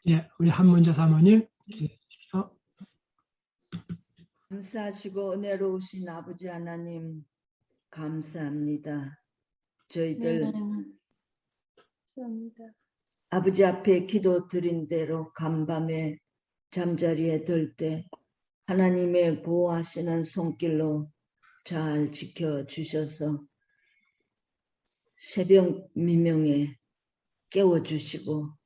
예, 우리 한문자 사모님 기도해주십시오. 감사하시고 은혜로우신 아버지 하나님 감사합니다. 저희들 감사합니다. 아버지 앞에 기도 드린 대로 간밤에 잠자리에 들 때 하나님의 보호하시는 손길로 잘 지켜주셔서 새벽 미명에 깨워주시고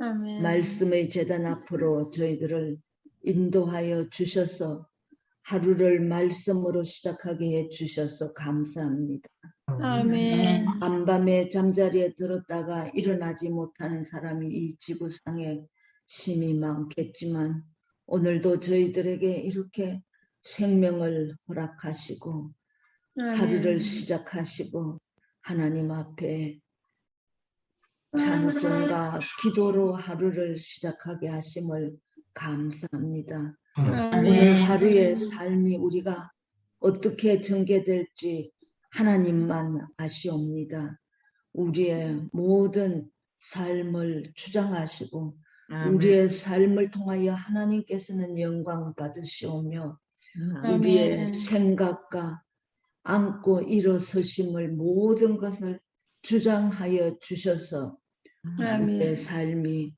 아멘. 말씀의 제단 앞으로 저희들을 인도하여 주셔서 하루를 말씀으로 시작하게 해주셔서 감사합니다. 아멘. 간밤에 잠자리에 들었다가 일어나지 못하는 사람이 이 지구상에 심히 많겠지만 오늘도 저희들에게 이렇게 생명을 허락하시고 하루를 시작하시고 하나님 앞에 찬송과 기도로 하루를 시작하게 하심을 감사합니다. 오늘 하루의 삶이 우리가 어떻게 전개될지 하나님만 아시옵니다. 우리의 모든 삶을 주장하시고 우리의 삶을 통하여 하나님께서는 영광 받으시오며 우리의 생각과 안고 일어서심을 모든 것을 주장하여 주셔서 우리의 삶이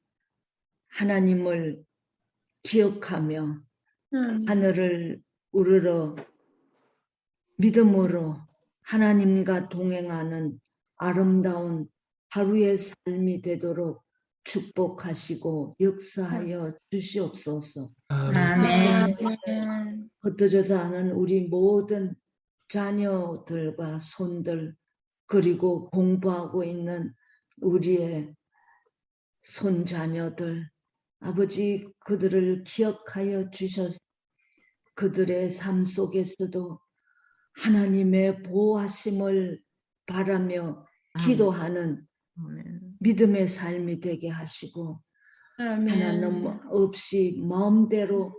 하나님을 기억하며 하늘을 우러러 믿음으로 하나님과 동행하는 아름다운 하루의 삶이 되도록 축복하시고 역사하여 주시옵소서. 아멘. 흩어져서 하는 우리 모든 자녀들과 손들 그리고 공부하고 있는 우리의 손자녀들 아버지 그들을 기억하여 주셔서 그들의 삶 속에서도 하나님의 보호하심을 바라며 기도하는 믿음의 삶이 되게 하시고 하나님 없이 마음대로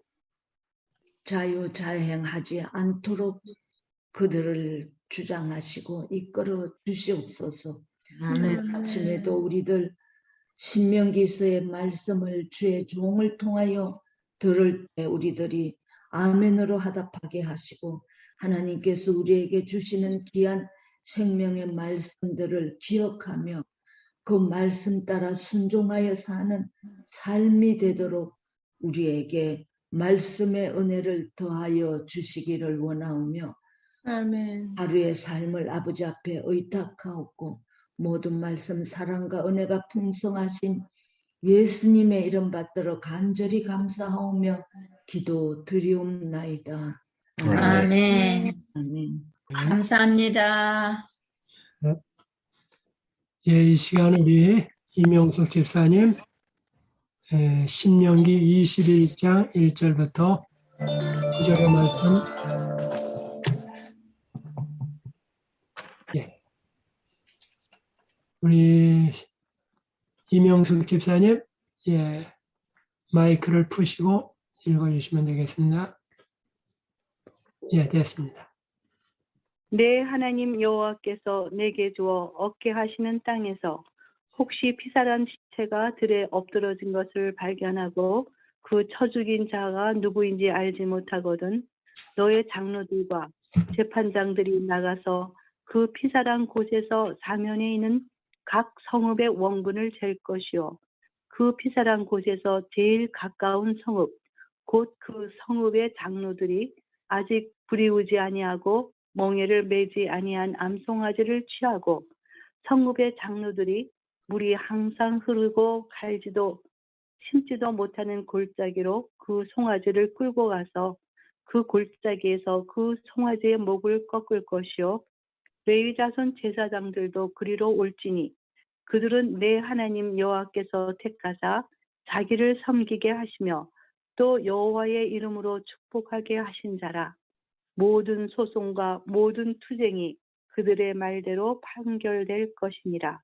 자유자행하지 않도록 그들을 주장하시고 이끌어 주시옵소서. 오늘 아침에도 우리들 신명기서의 말씀을 주의 종을 통하여 들을 때 우리들이 아멘으로 화답하게 하시고 하나님께서 우리에게 주시는 귀한 생명의 말씀들을 기억하며 그 말씀 따라 순종하여 사는 삶이 되도록 우리에게 말씀의 은혜를 더하여 주시기를 원하오며 아멘. 하루의 삶을 아버지 앞에 의탁하옵고 모든 말씀 사랑과 은혜가 풍성하신 예수님의 이름 받들어 간절히 감사하오며 기도 드리옵나이다. 아멘. 아멘. 감사합니다. 예, 이 시간 우리 이명숙 집사님 신명기 22장 1절부터 9절의 말씀 우리 이명숙 집사님 마이크를 푸시고 읽어주시면 되겠습니다. 예, 됐습니다. 내 하나님 여호와께서 내게 주어 얻게 하시는 땅에서 혹시 피살한 시체가 들에 엎드러진 것을 발견하고 그 쳐 죽인 자가 누구인지 알지 못하거든 너의 장로들과 재판장들이 나가서 그 피살한 곳에서 사면에 있는 각 성읍의 원군을 잴 것이요 그 피살한 곳에서 제일 가까운 성읍 곧 그 성읍의 장로들이 아직 부리우지 아니하고 멍에를 매지 아니한 암송아지를 취하고 성읍의 장로들이 물이 항상 흐르고 갈지도 심지도 못하는 골짜기로 그 송아지를 끌고 가서 그 골짜기에서 그 송아지의 목을 꺾을 것이요 레위 자손 제사장들도 그리로 올지니 그들은 내 하나님 여호와께서 택하사 자기를 섬기게 하시며 또 여호와의 이름으로 축복하게 하신 자라. 모든 소송과 모든 투쟁이 그들의 말대로 판결될 것이니라.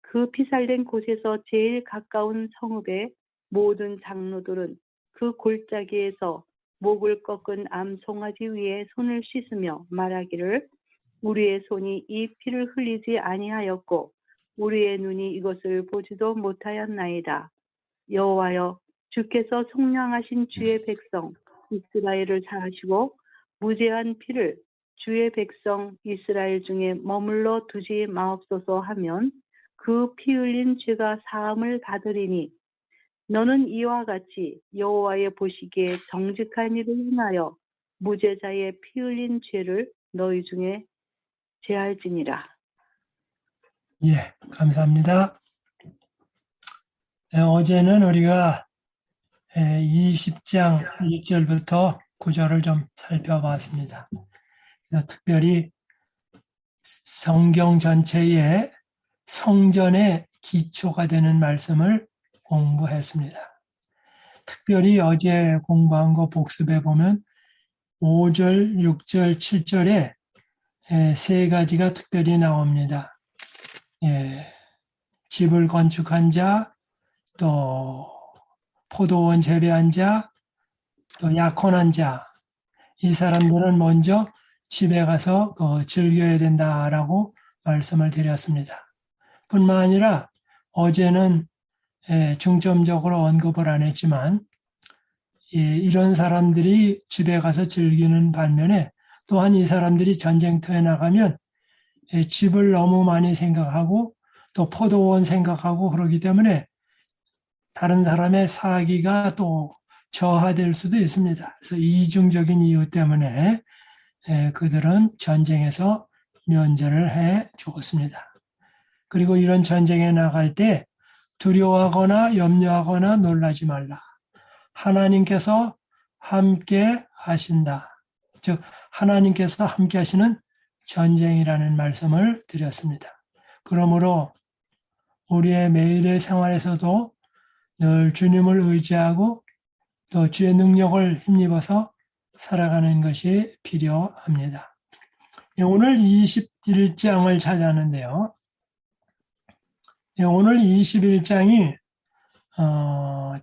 그 피살된 곳에서 제일 가까운 성읍의 모든 장로들은 그 골짜기에서 목을 꺾은 암송아지 위에 손을 씻으며 말하기를 우리의 손이 이 피를 흘리지 아니하였고 우리의 눈이 이것을 보지도 못하였나이다. 여호와여, 주께서 속량하신 주의 백성 이스라엘을 사하시고 무죄한 피를 주의 백성 이스라엘 중에 머물러 두지 마옵소서 하면 그 피 흘린 죄가 사함을 받으리니 너는 이와 같이 여호와의 보시기에 정직한 일을 행하여 무죄자의 피 흘린 죄를 너희 중에 제할지니라. 예, 감사합니다. 어제는 우리가 20장 1절부터 9절을 좀 살펴봤습니다. 그래서 특별히 성경 전체의 성전의 기초가 되는 말씀을 공부했습니다. 특별히 어제 공부한 거 복습해 보면 5절, 6절, 7절에 세 가지가 특별히 나옵니다. 집을 건축한 자, 또 포도원 재배한 자, 또 약혼한 자, 이 사람들은 먼저 집에 가서 즐겨야 된다라고 말씀을 드렸습니다. 뿐만 아니라 어제는 중점적으로 언급을 안 했지만 이런 사람들이 집에 가서 즐기는 반면에 또한 이 사람들이 전쟁터에 나가면 집을 너무 많이 생각하고 또 포도원 생각하고 그러기 때문에 다른 사람의 사기가 또 저하될 수도 있습니다. 그래서 이중적인 이유 때문에 그들은 전쟁에서 면제를 해 주었습니다. 그리고 이런 전쟁에 나갈 때 두려워하거나 염려하거나 놀라지 말라. 하나님께서 함께 하신다. 즉 하나님께서 함께 하시는 전쟁이라는 말씀을 드렸습니다. 그러므로 우리의 매일의 생활에서도 늘 주님을 의지하고 또 주의 능력을 힘입어서 살아가는 것이 필요합니다. 오늘 21장을 찾았는데요. 오늘 21장이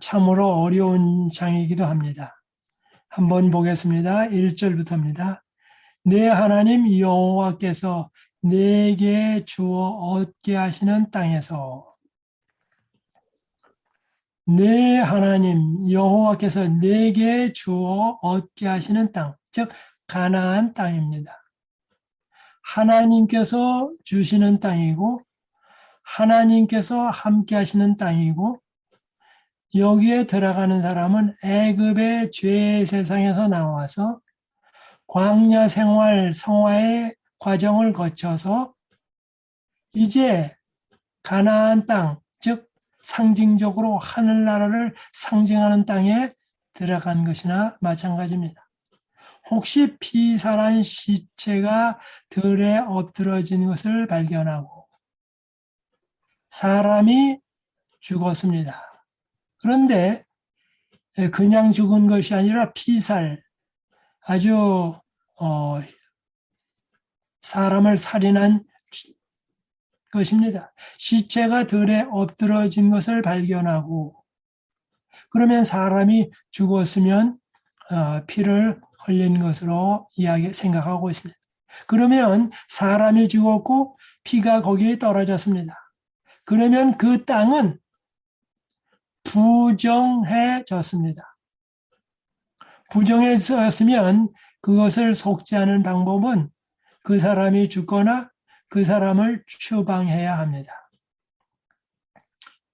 참으로 어려운 장이기도 합니다. 한번 보겠습니다. 1절부터입니다. 내 하나님 여호와께서 내게 주어 얻게 하시는 땅에서 내 하나님 여호와께서 내게 주어 얻게 하시는 땅, 즉 가나안 땅입니다. 하나님께서 주시는 땅이고 하나님께서 함께 하시는 땅이고 여기에 들어가는 사람은 애굽의 죄 세상에서 나와서 광야 생활 성화의 과정을 거쳐서 이제 가나안 땅, 즉 상징적으로 하늘나라를 상징하는 땅에 들어간 것이나 마찬가지입니다. 혹시 피살한 시체가 들에 엎드러진 것을 발견하고 사람이 죽었습니다. 그런데 그냥 죽은 것이 아니라 피살, 아주 사람을 살인한 것입니다. 시체가 들에 엎드러진 것을 발견하고 그러면 사람이 죽었으면 피를 흘린 것으로 생각하고 있습니다. 그러면 사람이 죽었고 피가 거기에 떨어졌습니다. 그러면 그 땅은 부정해졌습니다. 부정해졌으면 그것을 속죄하는 방법은 그 사람이 죽거나 그 사람을 추방해야 합니다.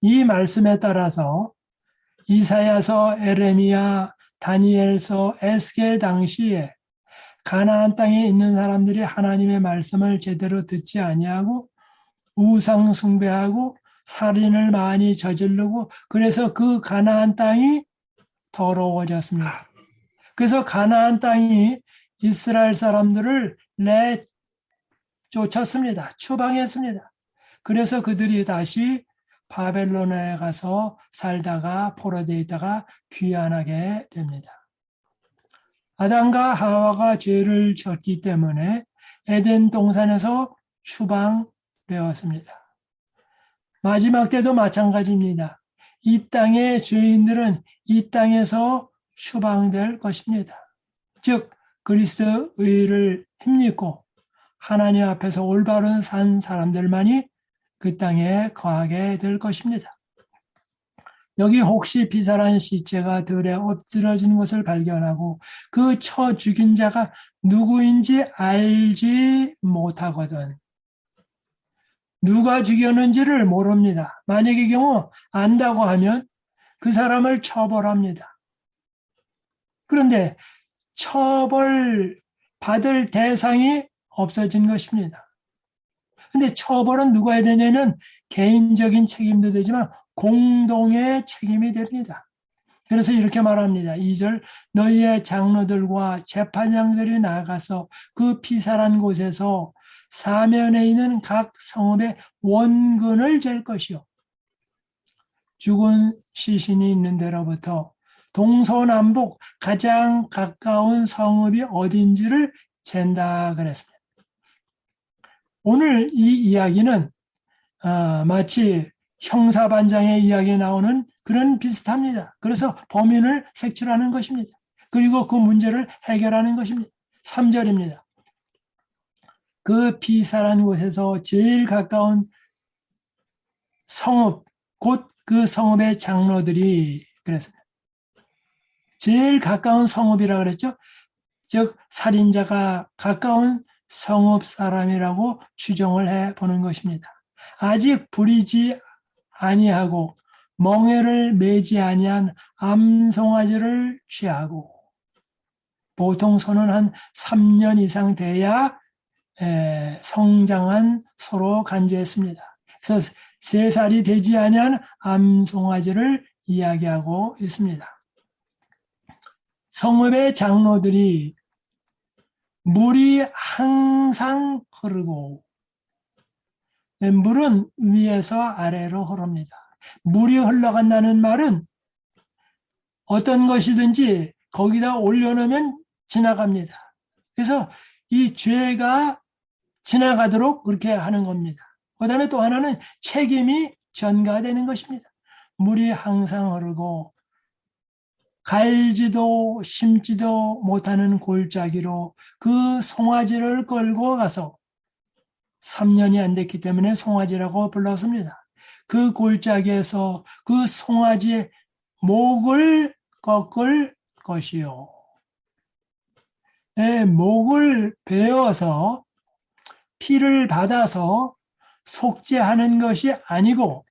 이 말씀에 따라서 이사야서, 에레미야, 다니엘서, 에스겔 당시에 가나안 땅에 있는 사람들이 하나님의 말씀을 제대로 듣지 아니하고 우상 숭배하고 살인을 많이 저지르고 그래서 그 가나안 땅이 더러워졌습니다. 그래서 가나안 땅이 이스라엘 사람들을 내쫓았습니다. 추방했습니다. 그래서 그들이 다시 바벨론에 가서 살다가 포로되어 있다가 귀환하게 됩니다. 아담과 하와가 죄를 졌기 때문에 에덴 동산에서 추방되었습니다. 마지막 때도 마찬가지입니다. 이 땅의 죄인들은 이 땅에서 추방될 것입니다. 즉 그리스도 의를 힘입고 하나님 앞에서 올바른 산 사람들만이 그 땅에 거하게 될 것입니다. 여기 혹시 비살한 시체가 들에 엎드러진 것을 발견하고 그 쳐 죽인 자가 누구인지 알지 못하거든. 누가 죽였는지를 모릅니다. 만약의 경우 안다고 하면 그 사람을 처벌합니다. 그런데 처벌 받을 대상이 없어진 것입니다. 근데 처벌은 누가 해야 되냐면 개인적인 책임도 되지만 공동의 책임이 됩니다. 그래서 이렇게 말합니다. 2절 너희의 장로들과 재판장들이 나가서 그 피살한 곳에서 사면에 있는 각 성읍의 원근을 잴 것이요. 죽은 시신이 있는 데로부터 동서남북 가장 가까운 성읍이 어딘지를 잰다 그랬습니다. 오늘 이 이야기는 마치 형사반장의 이야기에 나오는 그런 비슷합니다. 그래서 범인을 색출하는 것입니다. 그리고 그 문제를 해결하는 것입니다. 3절입니다. 그 피살한 곳에서 제일 가까운 성읍, 곧 그 성읍의 장로들이 그랬습니다. 제일 가까운 성읍이라 그랬죠. 즉 살인자가 가까운 성읍 사람이라고 추정을 해보는 것입니다. 아직 부리지 아니하고 멍에를 매지 아니한 암송아지를 취하고 보통 소는 한 3년 이상 돼야 성장한 소로 간주했습니다. 그래서 3살이 되지 아니한 암송아지를 이야기하고 있습니다. 성읍의 장로들이 물이 항상 흐르고 물은 위에서 아래로 흐릅니다. 물이 흘러간다는 말은 어떤 것이든지 거기다 올려놓으면 지나갑니다. 그래서 이 죄가 지나가도록 그렇게 하는 겁니다. 그 다음에 또 하나는 책임이 전가되는 것입니다. 물이 항상 흐르고 갈지도 심지도 못하는 골짜기로 그 송아지를 끌고 가서 3년이 안 됐기 때문에 송아지라고 불렀습니다. 그 골짜기에서 그 송아지의 목을 꺾을 것이요. 목을 베어서 피를 받아서 속죄하는 것이 아니고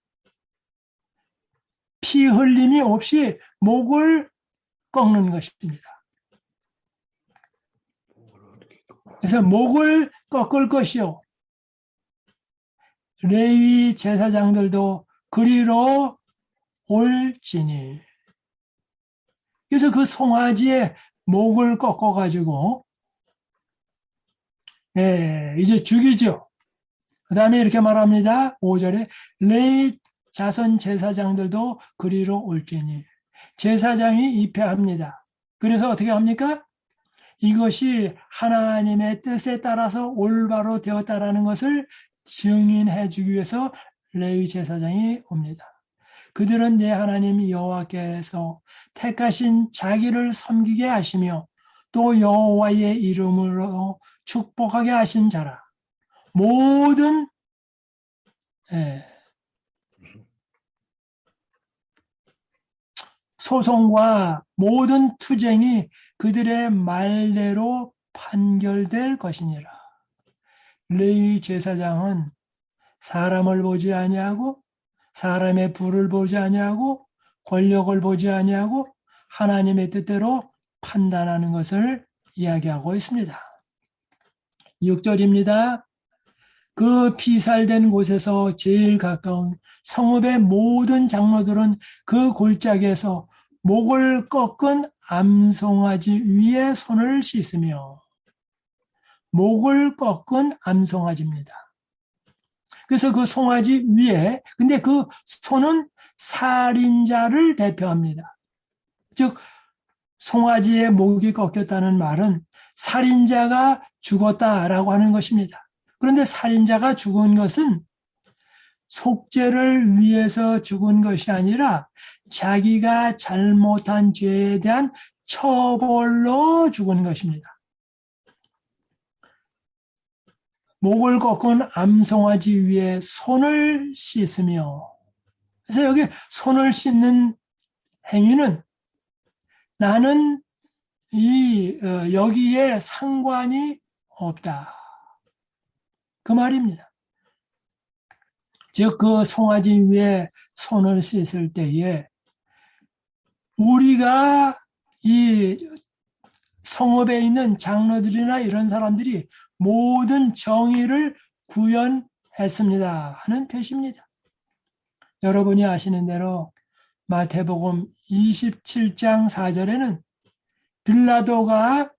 피 흘림이 없이 목을 꺾는 것입니다. 그래서 목을 꺾을 것이요. 레위 제사장들도 그리로 올지니. 그래서 그 송아지의 목을 꺾어가지고 이제 죽이죠. 그 다음에 이렇게 말합니다. 5절에 레위 자손 제사장들도 그리로 올지니. 제사장이 입회합니다. 그래서 어떻게 합니까? 이것이 하나님의 뜻에 따라서 올바로 되었다라는 것을 증인해 주기 위해서 레위 제사장이 옵니다. 그들은 내 하나님 여호와께서 택하신 자기를 섬기게 하시며 또 여호와의 이름으로 축복하게 하신 자라. 모든 소송과 모든 투쟁이 그들의 말대로 판결될 것이니라. 레위 제사장은 사람을 보지 아니하고 사람의 부를 보지 아니하고 권력을 보지 아니하고 하나님의 뜻대로 판단하는 것을 이야기하고 있습니다. 6절입니다. 그 피살된 곳에서 제일 가까운 성읍의 모든 장로들은 그 골짜기에서 목을 꺾은 암송아지 위에 손을 씻으며 목을 꺾은 암송아지입니다. 그래서 그 송아지 위에 근데 그 손은 살인자를 대표합니다. 즉 송아지의 목이 꺾였다는 말은 살인자가 죽었다라고 하는 것입니다. 그런데 살인자가 죽은 것은 속죄를 위해서 죽은 것이 아니라 자기가 잘못한 죄에 대한 처벌로 죽은 것입니다. 목을 꺾은 암송아지 위에 손을 씻으며 그래서 여기 손을 씻는 행위는 나는 여기에 상관이 없다. 그 말입니다. 즉, 그 송아지 위에 손을 씻을 때에 우리가 이 성읍에 있는 장로들이나 이런 사람들이 모든 정의를 구현했습니다 하는 표시입니다. 여러분이 아시는 대로 마태복음 27장 4절에는 빌라도가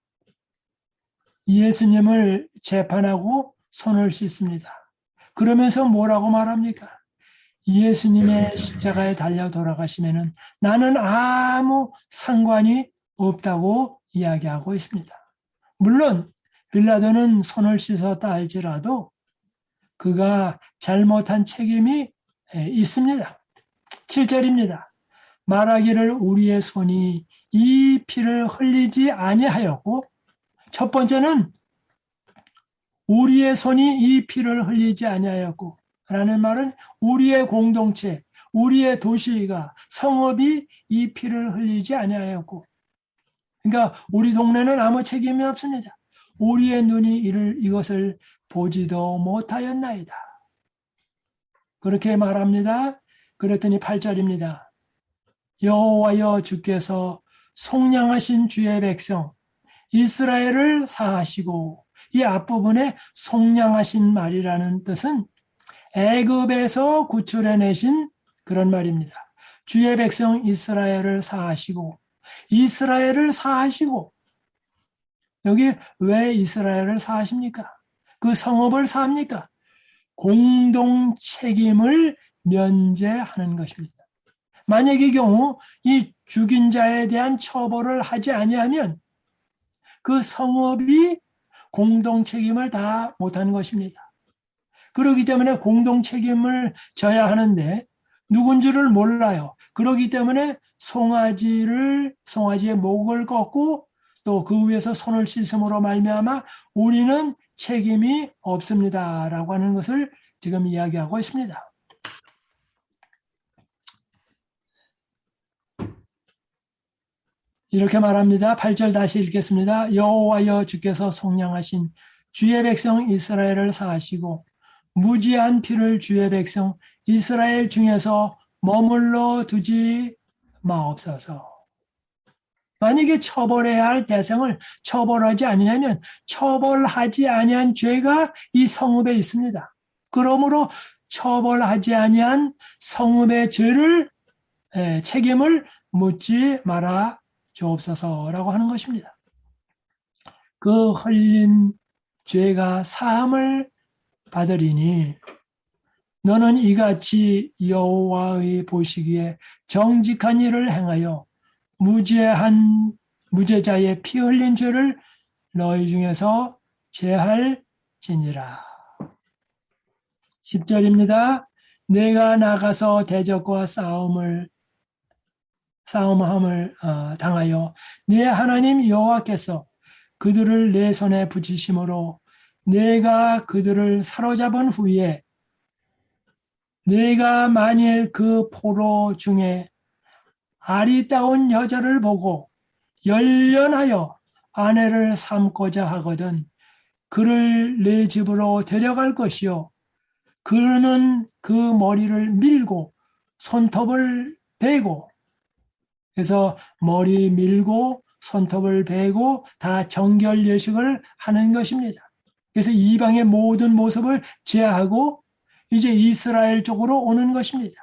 예수님을 재판하고 손을 씻습니다. 그러면서 뭐라고 말합니까? 예수님의 십자가에 달려 돌아가시면은 나는 아무 상관이 없다고 이야기하고 있습니다. 물론 빌라도는 손을 씻었다 할지라도 그가 잘못한 책임이 있습니다. 7절입니다. 말하기를 우리의 손이 이 피를 흘리지 아니하였고, 첫 번째는 우리의 손이 이 피를 흘리지 아니하였고 라는 말은 우리의 공동체, 우리의 도시가 성읍이 이 피를 흘리지 아니하였고, 그러니까 우리 동네는 아무 책임이 없습니다. 우리의 눈이 이것을 보지도 못하였나이다. 그렇게 말합니다. 그랬더니 8절입니다. 여호와여 주께서 속량하신 주의 백성 이스라엘을 사하시고, 이 앞부분에 속량하신 말이라는 뜻은 애굽에서 구출해내신 그런 말입니다. 주의 백성 이스라엘을 사하시고, 이스라엘을 사하시고, 여기 왜 이스라엘을 사하십니까? 그 성읍을 사합니까? 공동 책임을 면제하는 것입니다. 만약의 경우 이 죽인 자에 대한 처벌을 하지 아니하면 그 성읍이 공동 책임을 다 못하는 것입니다. 그렇기 때문에 공동 책임을 져야 하는데 누군지를 몰라요. 그렇기 때문에 송아지의 목을 꺾고 또 그 위에서 손을 씻음으로 말미암아 우리는 책임이 없습니다라고 하는 것을 지금 이야기하고 있습니다. 이렇게 말합니다. 8절 다시 읽겠습니다. 여호와여 주께서 속량하신 주의 백성 이스라엘을 사하시고 무지한 피를 주의 백성 이스라엘 중에서 머물러 두지 마옵소서. 만약에 처벌해야 할 대상을 처벌하지 아니하면 처벌하지 아니한 죄가 이 성읍에 있습니다. 그러므로 처벌하지 아니한 성읍의 책임을 묻지 마라 주옵소서라고 하는 것입니다. 그 흘린 죄가 사함을 받으리니 너는 이같이 여호와의 보시기에 정직한 일을 행하여 무죄자의 피 흘린 죄를 너희 중에서 제할지니라. 10절입니다. 내가 나가서 대적과 싸움함을 당하여 네 하나님 여호와께서 그들을 내 손에 붙이심으로 내가 그들을 사로잡은 후에 내가 만일 그 포로 중에 아리따운 여자를 보고 열련하여 아내를 삼고자 하거든 그를 내 집으로 데려갈 것이요 그는 그 머리를 밀고 손톱을 베고, 그래서 머리 밀고 손톱을 베고 다 정결 예식을 하는 것입니다. 그래서 이방의 모든 모습을 제하고 이제 이스라엘 쪽으로 오는 것입니다.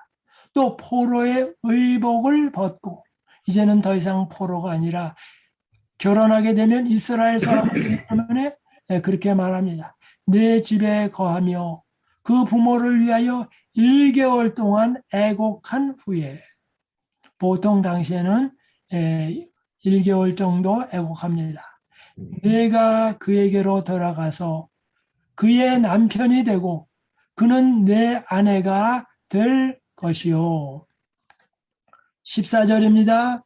또 포로의 의복을 벗고 이제는 더 이상 포로가 아니라 결혼하게 되면 이스라엘 사람이기 때문에 그렇게 말합니다. 내 집에 거하며 그 부모를 위하여 1개월 동안 애곡한 후에, 보통 당시에는 1개월 정도 애곡합니다. 내가 그에게로 돌아가서 그의 남편이 되고 그는 내 아내가 될 것이요. 14절입니다.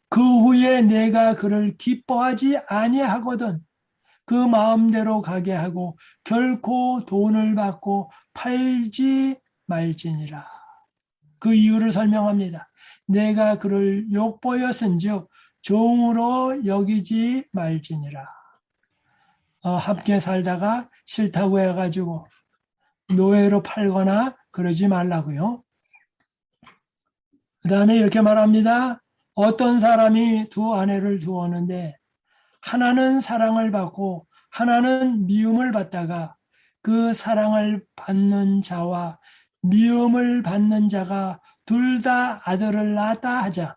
그 후에 내가 그를 기뻐하지 아니하거든 그 마음대로 가게 하고 결코 돈을 받고 팔지 말지니라. 그 이유를 설명합니다. 내가 그를 욕보였은즉 종으로 여기지 말지니라. 함께 살다가 싫다고 해가지고 노예로 팔거나 그러지 말라고요. 그 다음에 이렇게 말합니다. 어떤 사람이 두 아내를 두었는데 하나는 사랑을 받고 하나는 미움을 받다가 그 사랑을 받는 자와 미움을 받는 자가 둘 다 아들을 낳았다 하자.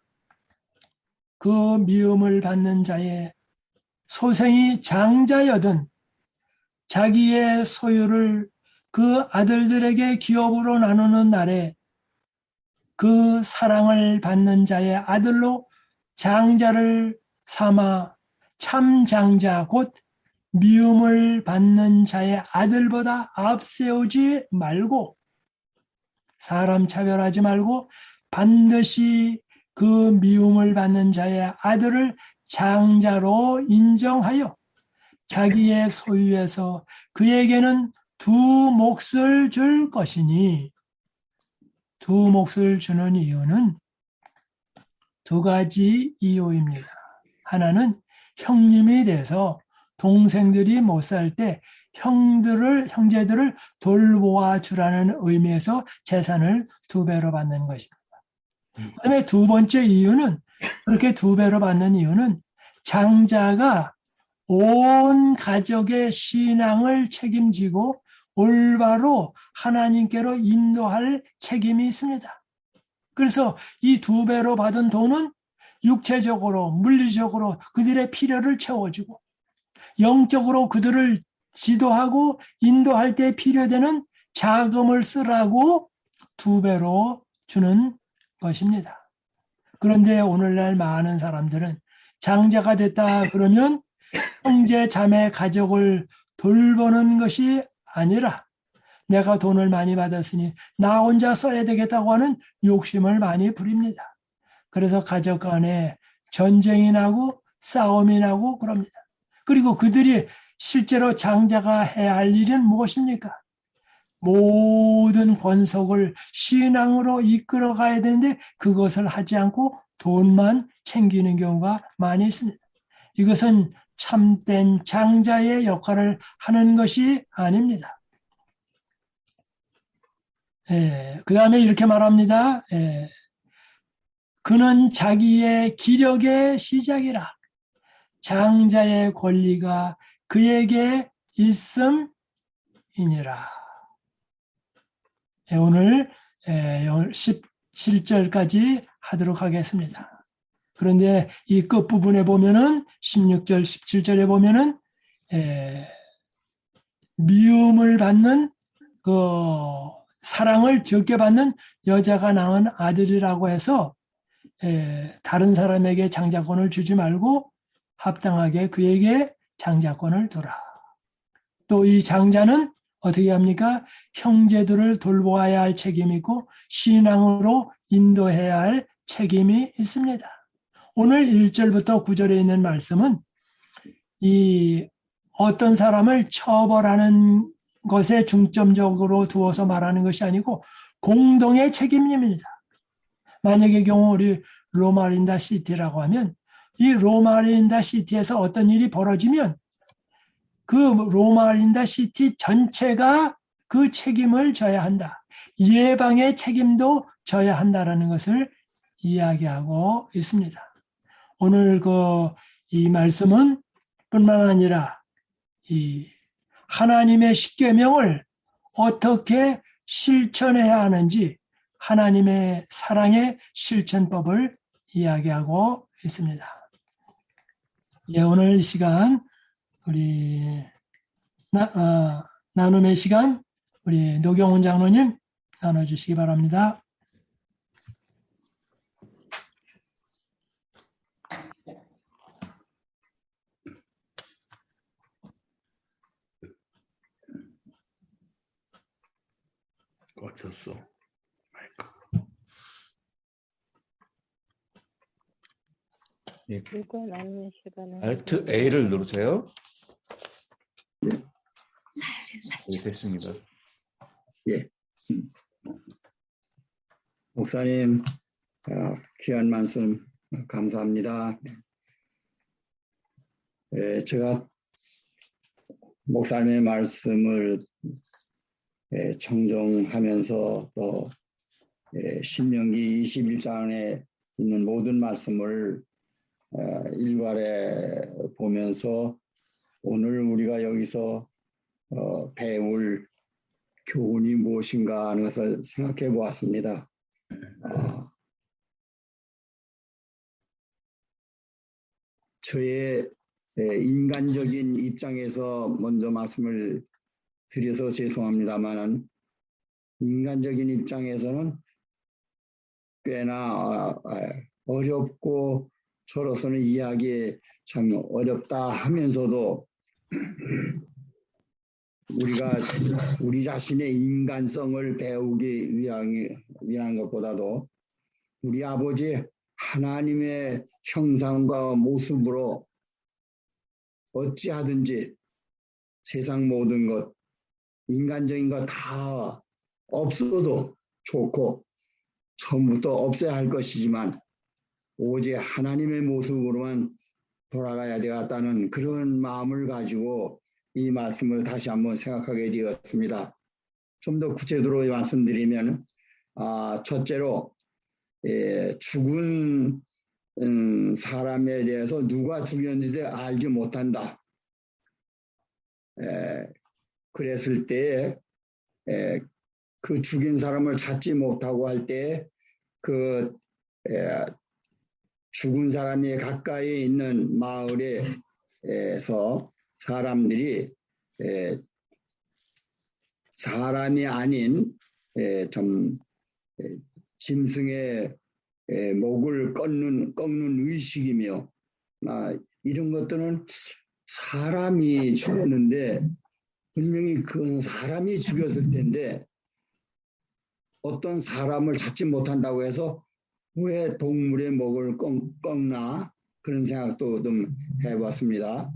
그 미움을 받는 자의 소생이 장자여든 자기의 소유를 그 아들들에게 기업으로 나누는 날에 그 사랑을 받는 자의 아들로 장자를 삼아 참 장자 곧 미움을 받는 자의 아들보다 앞세우지 말고 사람 차별하지 말고 반드시 그 미움을 받는 자의 아들을 장자로 인정하여 자기의 소유에서 그에게는 두 몫을 줄 것이니 두 몫을 주는 이유는 두 가지 이유입니다. 하나는 형님이 돼서 동생들이 못 살 때 형제들을 돌보아 주라는 의미에서 재산을 2배로 받는 것입니다. 그다음에 두 번째 이유는 그렇게 2배로 받는 이유는 장자가 온 가족의 신앙을 책임지고 올바로 하나님께로 인도할 책임이 있습니다. 그래서 이 2배로 받은 돈은 육체적으로 물리적으로 그들의 필요를 채워주고 영적으로 그들을 지도하고 인도할 때 필요되는 자금을 쓰라고 2배로 주는 것입니다. 그런데 오늘날 많은 사람들은 장자가 됐다 그러면 형제 자매 가족을 돌보는 것이 아니라 내가 돈을 많이 받았으니 나 혼자 써야 되겠다고 하는 욕심을 많이 부립니다. 그래서 가족 간에 전쟁이 나고 싸움이 나고 그럽니다. 그리고 그들이 실제로 장자가 해야 할 일은 무엇입니까? 모든 권속을 신앙으로 이끌어 가야 되는데 그것을 하지 않고 돈만 챙기는 경우가 많이 있습니다. 이것은 참된 장자의 역할을 하는 것이 아닙니다. 그 다음에 이렇게 말합니다. 그는 자기의 기력의 시작이라 장자의 권리가 그에게 있음이니라. 오늘 17절까지 하도록 하겠습니다. 그런데 이 끝부분에 보면은 16절, 17절에 보면은 미움을 받는 그 사랑을 적게 받는 여자가 낳은 아들이라고 해서 다른 사람에게 장자권을 주지 말고 합당하게 그에게 장자권을 두라. 또 이 장자는 어떻게 합니까? 형제들을 돌보아야 할 책임이 있고 신앙으로 인도해야 할 책임이 있습니다. 오늘 1절부터 9절에 있는 말씀은 이 어떤 사람을 처벌하는 것에 중점적으로 두어서 말하는 것이 아니고 공동의 책임입니다. 만약의 경우 우리 로마린다 시티라고 하면 이 로마린다 시티에서 어떤 일이 벌어지면 그 로마린다 시티 전체가 그 책임을 져야 한다. 예방의 책임도 져야 한다라는 것을 이야기하고 있습니다. 오늘 이 말씀은 뿐만 아니라 이 하나님의 십계명을 어떻게 실천해야 하는지 하나님의 사랑의 실천법을 이야기하고 있습니다. 오늘 이 시간 우리 나눔의 시간 우리 노경훈 장로님 나눠주시기 바랍니다. 꺼졌어. 마이크. 그리고 나누는 시간에 Alt A를 누르세요. 살짝. 네, 됐습니다. 예. 목사님, 귀한 말씀 감사합니다. 제가 목사님의 말씀을 청정하면서 또 신명기 21장에 있는 모든 말씀을 일괄해 보면서 오늘 우리가 여기서 배울 교훈이 무엇인가 하는 것을 생각해 보았습니다. 저의 인간적인 입장에서 먼저 말씀을 드려서 죄송합니다만 인간적인 입장에서는 꽤나 어렵고 저로서는 이해하기 참 어렵다 하면서도 우리가 우리 자신의 인간성을 배우기 위한 것보다도 우리 아버지 하나님의 형상과 모습으로 어찌하든지 세상 모든 것, 인간적인 것 다 없어도 좋고 처음부터 없애야 할 것이지만 오직 하나님의 모습으로만 돌아가야 되겠다는 그런 마음을 가지고 이 말씀을 다시 한번 생각하게 되었습니다. 좀 더 구체적으로 말씀드리면 첫째로 죽은 사람에 대해서 누가 죽였는지 알지 못한다. 그랬을 때 그 죽인 사람을 찾지 못하고 할 때 그 죽은 사람이 가까이 있는 마을에서 사람들이 사람이 아닌 짐승의 목을 꺾는 의식이며 이런 것들은 사람이 죽었는데 분명히 그건 사람이 죽였을 텐데 어떤 사람을 찾지 못한다고 해서 왜 동물의 목을 꺾나 그런 생각도 좀 해봤습니다.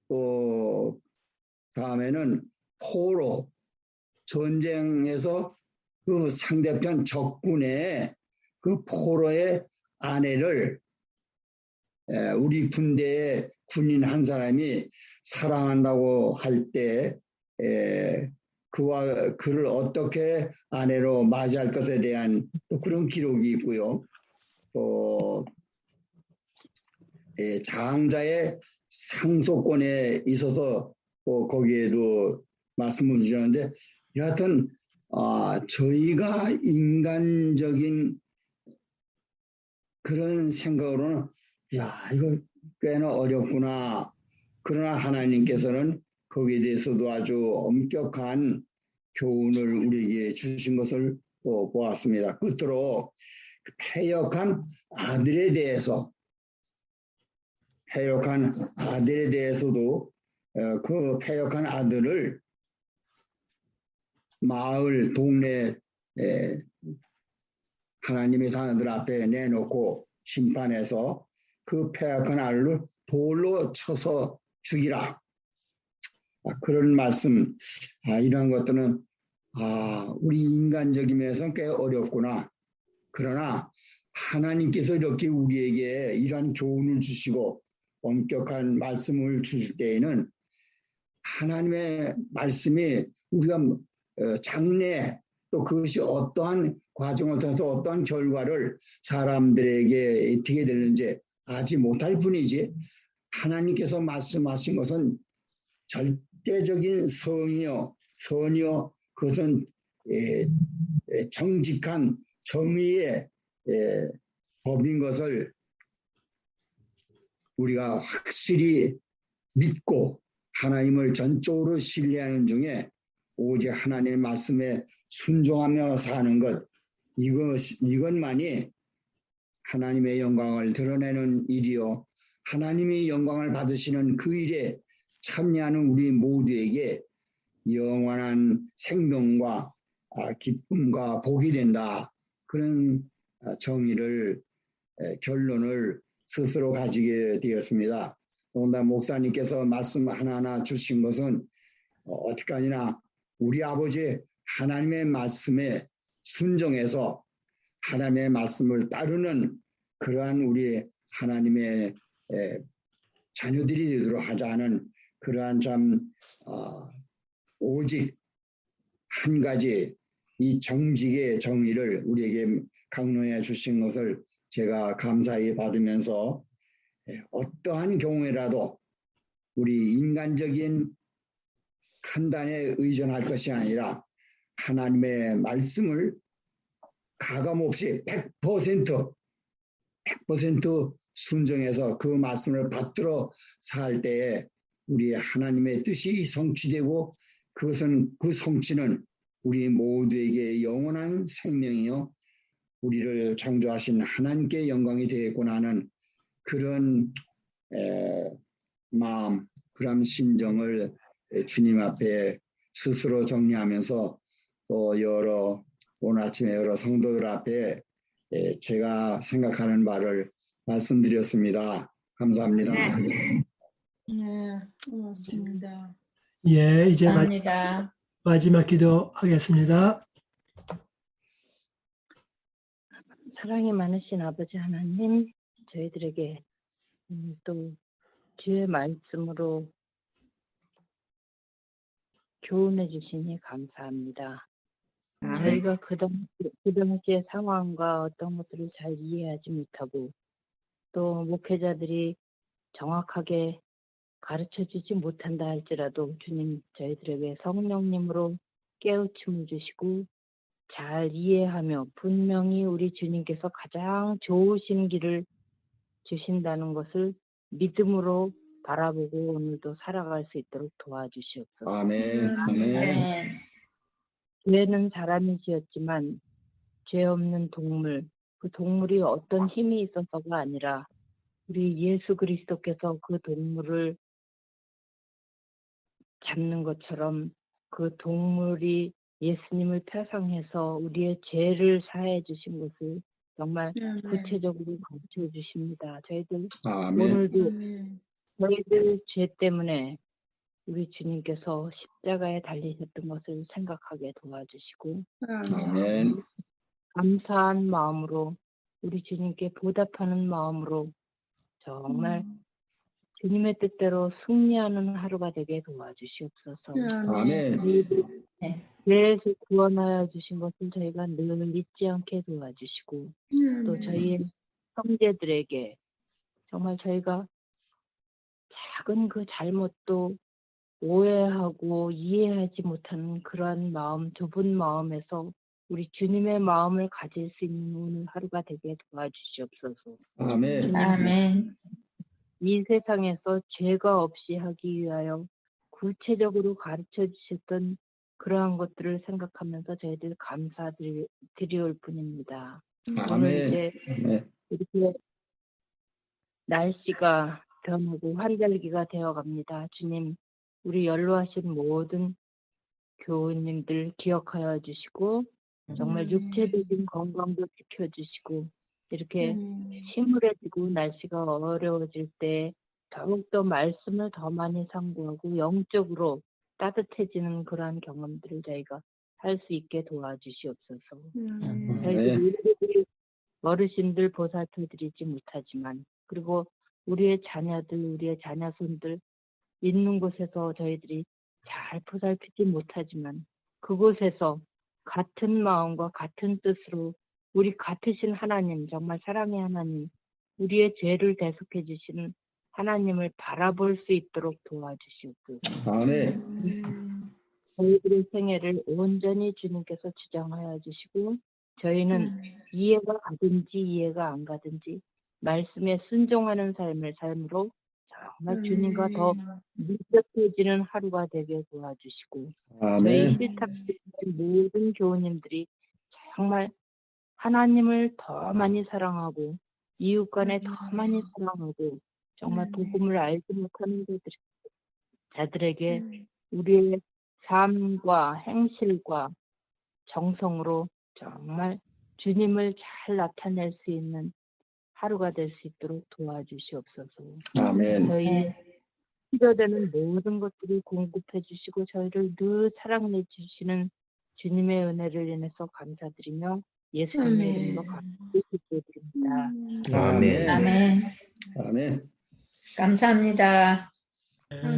또 다음에는 포로 전쟁에서 그 상대편 적군의 그 포로의 아내를 우리 군대의 군인 한 사람이 사랑한다고 할 때 그를 어떻게 아내로 맞이할 것에 대한 또 그런 기록이 있고요. 또 장자의 상속권에 있어서 거기에도 말씀을 주셨는데 여하튼 저희가 인간적인 그런 생각으로는 이거 꽤나 어렵구나. 그러나 하나님께서는 거기에 대해서도 아주 엄격한 교훈을 우리에게 주신 것을 보았습니다. 끝으로 패역한 아들에 대해서도 그 패역한 아들을 마을 동네 하나님의 사람들 앞에 내놓고 심판해서 그 패역한 아들을 돌로 쳐서 죽이라. 그런 말씀, 이런 것들은 우리 인간적인 면에서는 꽤 어렵구나. 그러나 하나님께서 이렇게 우리에게 이러한 교훈을 주시고 엄격한 말씀을 주실 때에는 하나님의 말씀이 우리가 장래 또 그것이 어떠한 과정을 통해서 어떠한 결과를 사람들에게 입히게 되는지 알지 못할 뿐이지 하나님께서 말씀하신 것은 절대적인 성이요 선이요 그것은 정직한 정의의 법인 것을 우리가 확실히 믿고 하나님을 전적으로 신뢰하는 중에 오직 하나님의 말씀에 순종하며 사는 것 이것만이 하나님의 영광을 드러내는 일이요 하나님의 영광을 받으시는 그 일에 참여하는 우리 모두에게 영원한 생명과 기쁨과 복이 된다. 그런 정의를 결론을 스스로 가지게 되었습니다. 더군다나 목사님께서 말씀 하나하나 주신 것은 어떻게 하냐 우리 아버지 하나님의 말씀에 순종해서 하나님의 말씀을 따르는 그러한 우리 하나님의 자녀들이 되도록 하자는 그러한 참 오직 한 가지 이 정직의 정의를 우리에게 강론해 주신 것을 제가 감사히 받으면서 어떠한 경우에라도 우리 인간적인 판단에 의존할 것이 아니라 하나님의 말씀을 가감없이 100% 순종해서 그 말씀을 받들어 살 때에 우리 하나님의 뜻이 성취되고 그것은 그 성취는 우리 모두에게 영원한 생명이요 우리를 창조하신 하나님께 영광이 되겠구나 하는 그런 마음, 그런 심정을 주님 앞에 스스로 정리하면서 또 오늘 아침에 여러 성도들 앞에 제가 생각하는 바를 말씀드렸습니다. 감사합니다. 네, 고맙습니다. 예, 이제 감사합니다. 마지막 기도하겠습니다. 사랑이 많으신 아버지 하나님, 저희들에게 또 주의 말씀으로 교훈해 주시니 감사합니다. 저희가 그 당시의 상황과 어떤 것들을 잘 이해하지 못하고 또 목회자들이 정확하게 가르쳐주지 못한다 할지라도 주님 저희들에게 성령님으로 깨우침을 주시고 잘 이해하며 분명히 우리 주님께서 가장 좋으신 길을 주신다는 것을 믿음으로 바라보고 오늘도 살아갈 수 있도록 도와주시옵소서. 아멘. 아멘. 아멘. 죄는 사람이 지었지만 죄 없는 동물, 그 동물이 어떤 힘이 있어서가 아니라 우리 예수 그리스도께서 그 동물을 잡는 것처럼 그 동물이 예수님을 표상해서 우리의 죄를 사해 주신 것을 정말 구체적으로 가르쳐 주십니다. 저희들 아멘. 오늘도 저희들 죄 때문에 우리 주님께서 십자가에 달리셨던 것을 생각하게 도와주시고 아멘. 감사한 마음으로 우리 주님께 보답하는 마음으로 정말 주님의 뜻대로 승리하는 하루가 되게 도와주시옵소서. 아멘. 죄에서 구원하여 주신 것을 저희가 늘 잊지 않게 도와주시고 또 저희의 형제들에게 정말 저희가 작은 그 잘못도 오해하고 이해하지 못하는 그러한 마음, 좁은 마음에서 우리 주님의 마음을 가질 수 있는 오늘 하루가 되게 도와주시옵소서. 아멘. 아멘. 이 세상에서 죄가 없이 하기 위하여 구체적으로 가르쳐 주셨던 그러한 것들을 생각하면서 저희들 감사드리올 뿐입니다. 오늘 이제 아멘. 이렇게 날씨가 변하고 환절기가 되어갑니다. 주님, 우리 연로하신 모든 교우님들 기억하여 주시고 정말 육체적인 건강도 지켜주시고 이렇게 침울해지고 날씨가 어려워질 때 더욱더 말씀을 더 많이 상고하고 영적으로 따뜻해지는 그러한 경험들을 저희가 할 수 있게 도와주시옵소서. 저희들이 어르신들 보살펴드리지 못하지만 그리고 우리의 자녀들, 우리의 자녀손들 있는 곳에서 저희들이 잘 보살피지 못하지만 그곳에서 같은 마음과 같은 뜻으로 우리 같으신 하나님, 정말 사랑의 하나님, 우리의 죄를 대속해 주시는 하나님을 바라볼 수 있도록 도와주시옵소서. 아멘. 저희들의 생애를 온전히 주님께서 주장하여 주시고 저희는 이해가 가든지 이해가 안 가든지 말씀에 순종하는 삶으로 정말 주님과 더 밀접해지는 하루가 되게 도와주시고 저희 아멘. 실탁의 모든 교우님들이 정말 하나님을 더 많이 사랑하고 이웃 간에 더 많이 사랑하고 정말 복음을 알지 못하는 자들에게 우리의 삶과 행실과 정성으로 정말 주님을 잘 나타낼 수 있는 하루가 될 수 있도록 도와주시옵소서. 아멘. 저희 필요되는 모든 것들을 공급해 주시고 저희를 늘 사랑해 주시는 주님의 은혜를 인해서 감사드리며 예수님의 아멘. 이름으로 기도드립니다. 아멘. 아멘. 아멘. 감사합니다.